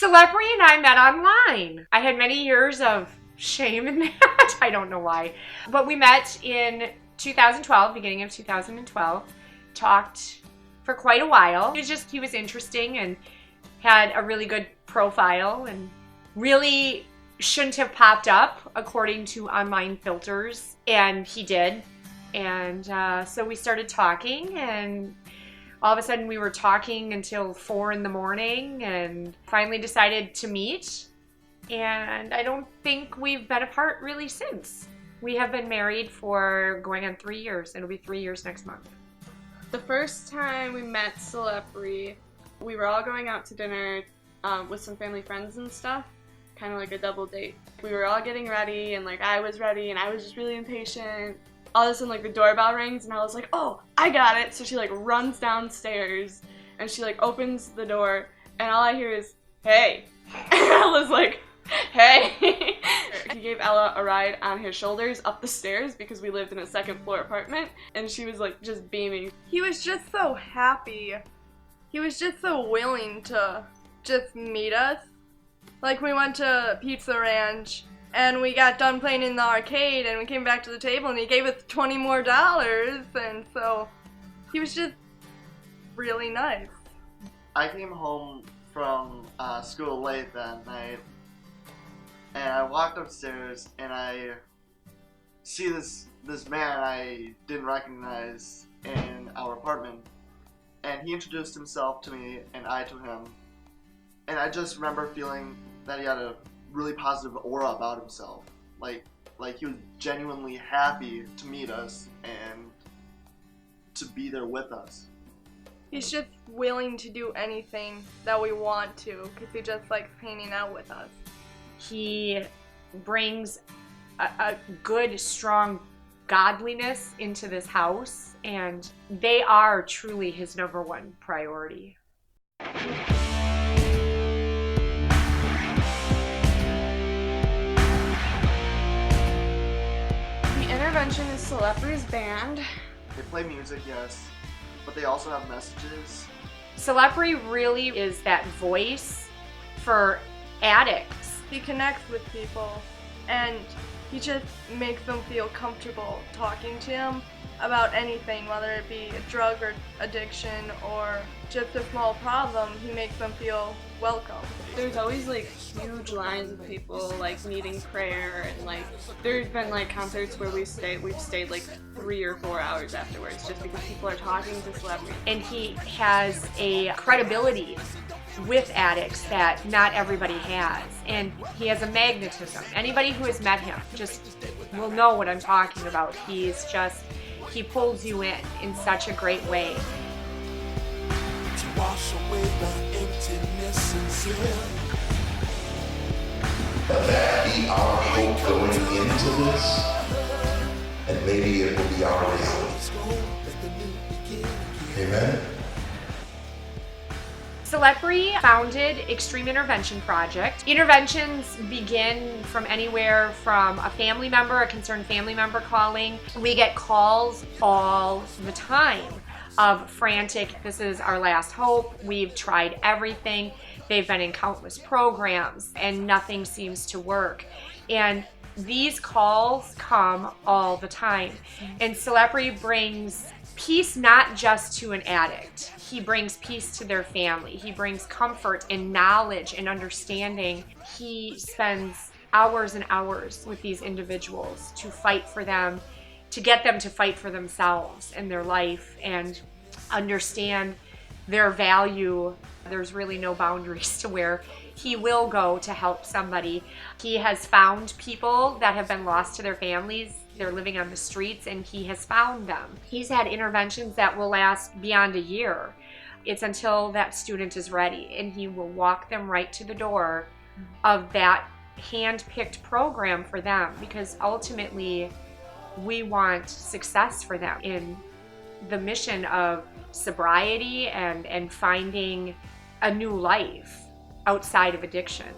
Selepri and I met online. I had many years of shame in that. I don't know why. But we met in 2012, beginning of 2012. Talked for quite a while. He was interesting and had a really good profile and really shouldn't have popped up according to online filters. And he did. And so we started talking, and all of a sudden we were talking until 4 in the morning and finally decided to meet. And I don't think we've been apart really since. We have been married for going on 3 years. It'll be 3 years next month. The first time we met Selepri, we were all going out to dinner with some family friends and stuff, kind of like a double date. We were all getting ready, and like I was ready, and I was just really impatient. All of a sudden, like, the doorbell rings, and I was like, oh, I got it. So she like runs downstairs, and she like opens the door, and all I hear is, hey. And I was like, hey. He gave Ella a ride on his shoulders up the stairs because we lived in a second floor apartment, and she was like just beaming. He was just so happy. He was just so willing to just meet us. Like, we went to Pizza Ranch, and we got done playing in the arcade, and we came back to the table, and he gave us $20 more, and so he was just really nice. I came home from school late that night, and I walked upstairs, and I see this man I didn't recognize in our apartment, and he introduced himself to me, and I to him, and I just remember feeling that he had a really positive aura about himself, like he was genuinely happy to meet us and to be there with us. He's just willing to do anything that we want to, because he just likes hanging out with us. He brings a good, strong godliness into this house, and they are truly his #1 priority. Intervention is Selepri's band. They play music, yes, but they also have messages. Selepri really is that voice for addicts. He connects with people, and he just makes them feel comfortable talking to him about anything, whether it be a drug or addiction or just a small problem. He makes them feel welcome. There's always like huge lines of people like needing prayer, and like there's been like concerts where we've stayed like 3 or 4 hours afterwards just because people are talking to Selepri. And he has a credibility with addicts that not everybody has, and he has a magnetism. Anybody who has met him just will know what I'm talking about. He pulls you in such a great way. To wash away the emptiness and sin. Let that be our hope going into this, and maybe it will be our reality. Amen. Selepri founded Extreme Intervention Project. Interventions begin from anywhere from a family member, a concerned family member calling. We get calls all the time of frantic, this is our last hope, we've tried everything, they've been in countless programs, and nothing seems to work. And these calls come all the time. And Selepri brings peace not just to an addict. He brings peace to their family. He brings comfort and knowledge and understanding. He spends hours and hours with these individuals to fight for them, to get them to fight for themselves and their life and understand their value. There's really no boundaries to where he will go to help somebody. He has found people that have been lost to their families. They're living on the streets, and he has found them. He's had interventions that will last beyond a year. It's until that student is ready, and he will walk them right to the door of that hand-picked program for them, because ultimately we want success for them in the mission of sobriety and finding a new life outside of addiction.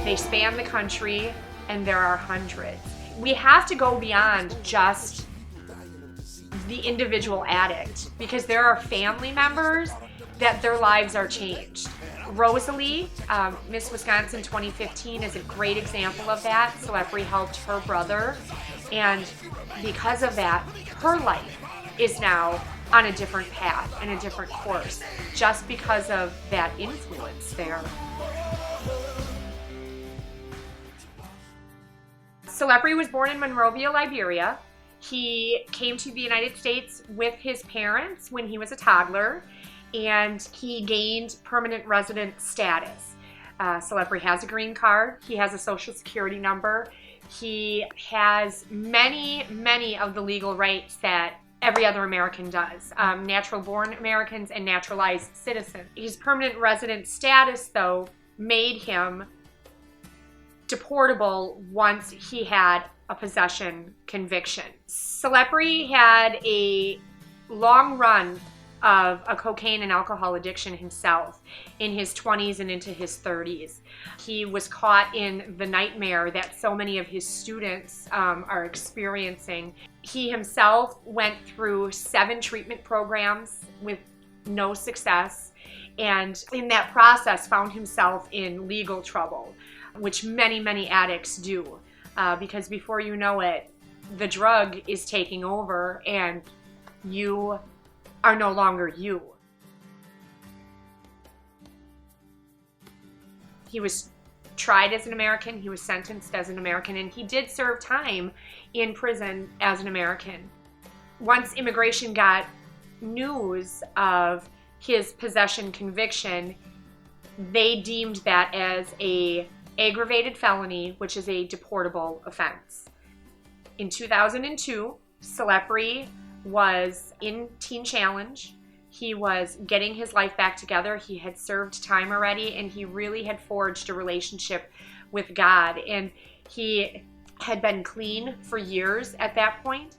They span the country, and there are hundreds. We have to go beyond just the individual addict, because there are family members that their lives are changed. Rosalie, Miss Wisconsin 2015, is a great example of that. Selepri helped her brother, and because of that, her life is now on a different path and a different course, just because of that influence there. Selepri was born in Monrovia, Liberia. He came to the United States with his parents when he was a toddler, and he gained permanent resident status. Selepri has a green card. He has a social security number. He has many of the legal rights that every other American does, natural-born Americans and naturalized citizens. His permanent resident status, though, made him deportable once he had a possession conviction. Selepri had a long run of a cocaine and alcohol addiction himself in his 20s and into his 30s. He was caught in the nightmare that so many of his students are experiencing. He himself went through 7 treatment programs with no success, and in that process found himself in legal trouble, which many addicts do, because before you know it, the drug is taking over and you are no longer you. He was tried as an American, he was sentenced as an American, and he did serve time in prison as an American. Once immigration got news of his possession conviction, they deemed that as an aggravated felony, which is a deportable offense. In 2002, Selepri was in Teen Challenge. He was getting his life back together. He had served time already, and he really had forged a relationship with God. And he had been clean for years at that point.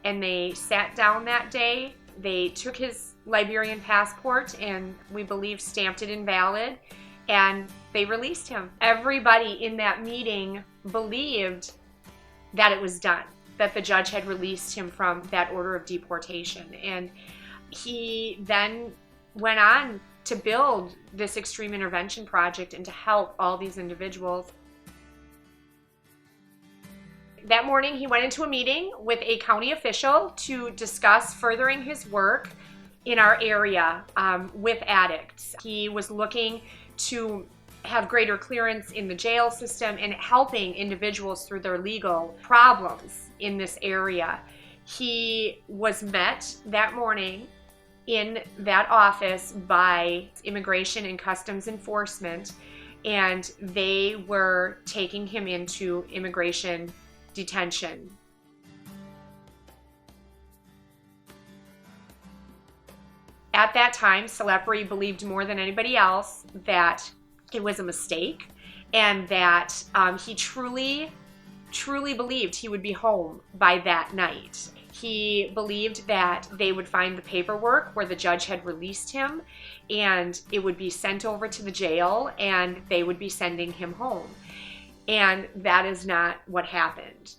And they sat down that day. They took his Liberian passport and we believe stamped it invalid, and they released him. Everybody in that meeting believed that it was done, that the judge had released him from that order of deportation. And he then went on to build this extreme intervention project and to help all these individuals. That morning, he went into a meeting with a county official to discuss furthering his work in our area with addicts. He was looking to have greater clearance in the jail system and helping individuals through their legal problems in this area. He was met that morning in that office by Immigration and Customs Enforcement, and they were taking him into immigration detention. At that time, Selepri believed more than anybody else that it was a mistake, and that he truly believed he would be home by that night. He believed that they would find the paperwork where the judge had released him, and it would be sent over to the jail, and they would be sending him home. And that is not what happened.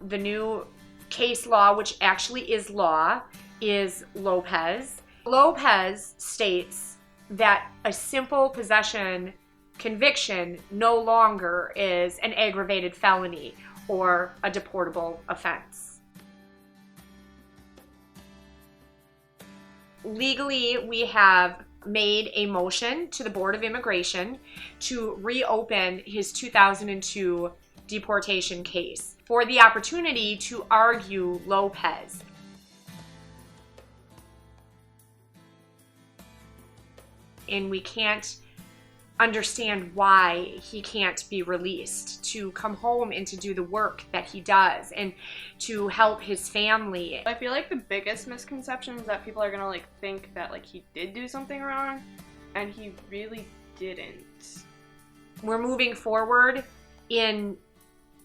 The new case law, which actually is law, is Lopez. Lopez states that a simple possession conviction no longer is an aggravated felony or a deportable offense. Legally, we have made a motion to the Board of Immigration to reopen his 2002 deportation case for the opportunity to argue Lopez. And we can't understand why he can't be released, to come home and to do the work that he does and to help his family. I feel like the biggest misconception is that people are gonna like think that like he did do something wrong, and he really didn't. We're moving forward in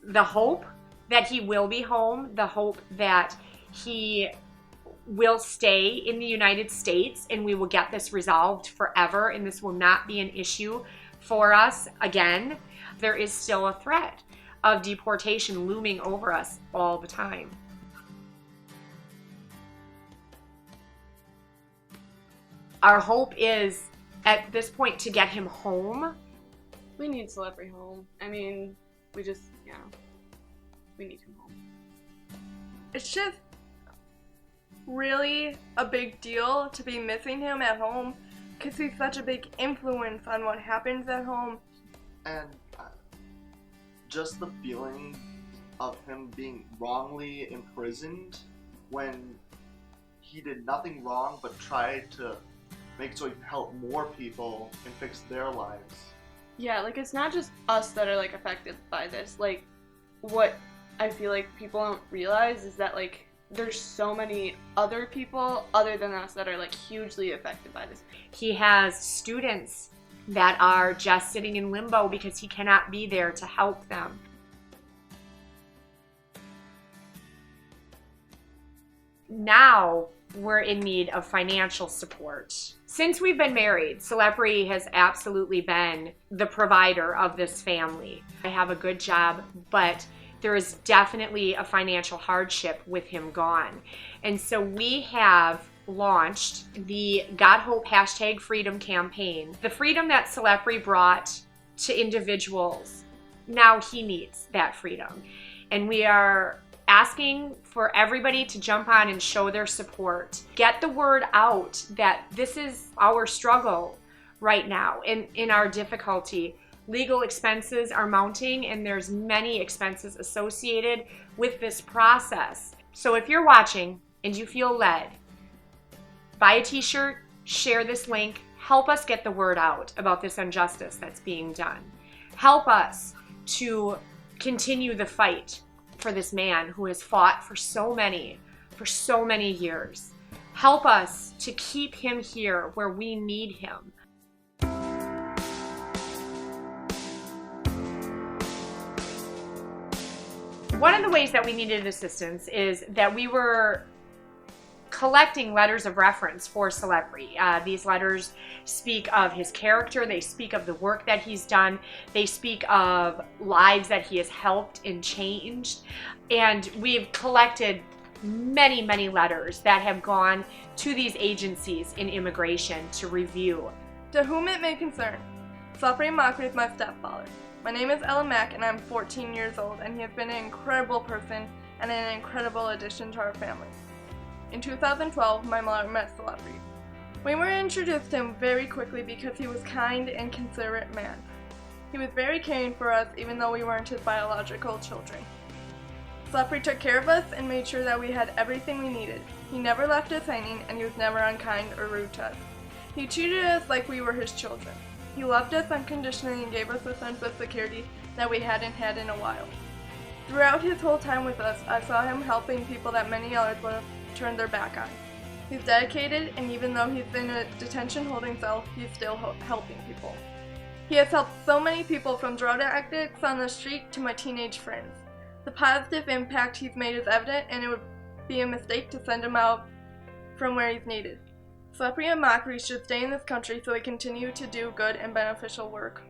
the hope that he will be home, the hope that he will stay in the United States and we will get this resolved forever and this will not be an issue for us again. There is still a threat of deportation looming over us all the time. Our hope is at this point to get him home. We need Selepri home. I mean, we need him home. It's just really a big deal to be missing him at home because he's such a big influence on what happens at home. And just the feeling of him being wrongly imprisoned when he did nothing wrong but tried to make so he can help more people and fix their lives. Yeah, like it's not just us that are like affected by this. Like what I feel like people don't realize is that like there's so many other people other than us that are like hugely affected by this. He has students that are just sitting in limbo because he cannot be there to help them. Now we're in need of financial support. Since we've been married, Selepri has absolutely been the provider of this family. I have a good job, but there is definitely a financial hardship with him gone. And so we have launched the God Hope #Freedom campaign. The freedom that Selepri brought to individuals, now he needs that freedom. And we are asking for everybody to jump on and show their support. Get the word out that this is our struggle right now in our difficulty. Legal expenses are mounting and there's many expenses associated with this process. So if you're watching and you feel led, buy a t-shirt, share this link, help us get the word out about this injustice that's being done. Help us to continue the fight for this man who has fought for so many years. Help us to keep him here where we need him. One of the ways that we needed assistance is that we were collecting letters of reference for Selepri. These letters speak of his character, they speak of the work that he's done, they speak of lives that he has helped and changed. And we've collected many, many letters that have gone to these agencies in immigration to review. To whom it may concern, Selepri Amachree is my stepfather. My name is Ella Mack and I'm 14 years old, and he has been an incredible person and an incredible addition to our family. In 2012, my mother met Selepri. We were introduced to him very quickly because he was kind and considerate man. He was very caring for us even though we weren't his biological children. Selepri took care of us and made sure that we had everything we needed. He never left us hanging and he was never unkind or rude to us. He treated us like we were his children. He loved us unconditionally and gave us a sense of security that we hadn't had in a while. Throughout his whole time with us, I saw him helping people that many others would have turned their back on. He's dedicated, and even though he's in a detention holding cell, he's still helping people. He has helped so many people, from drug addicts on the street to my teenage friends. The positive impact he's made is evident, and it would be a mistake to send him out from where he's needed. Selepri Amachree should stay in this country so he continue to do good and beneficial work.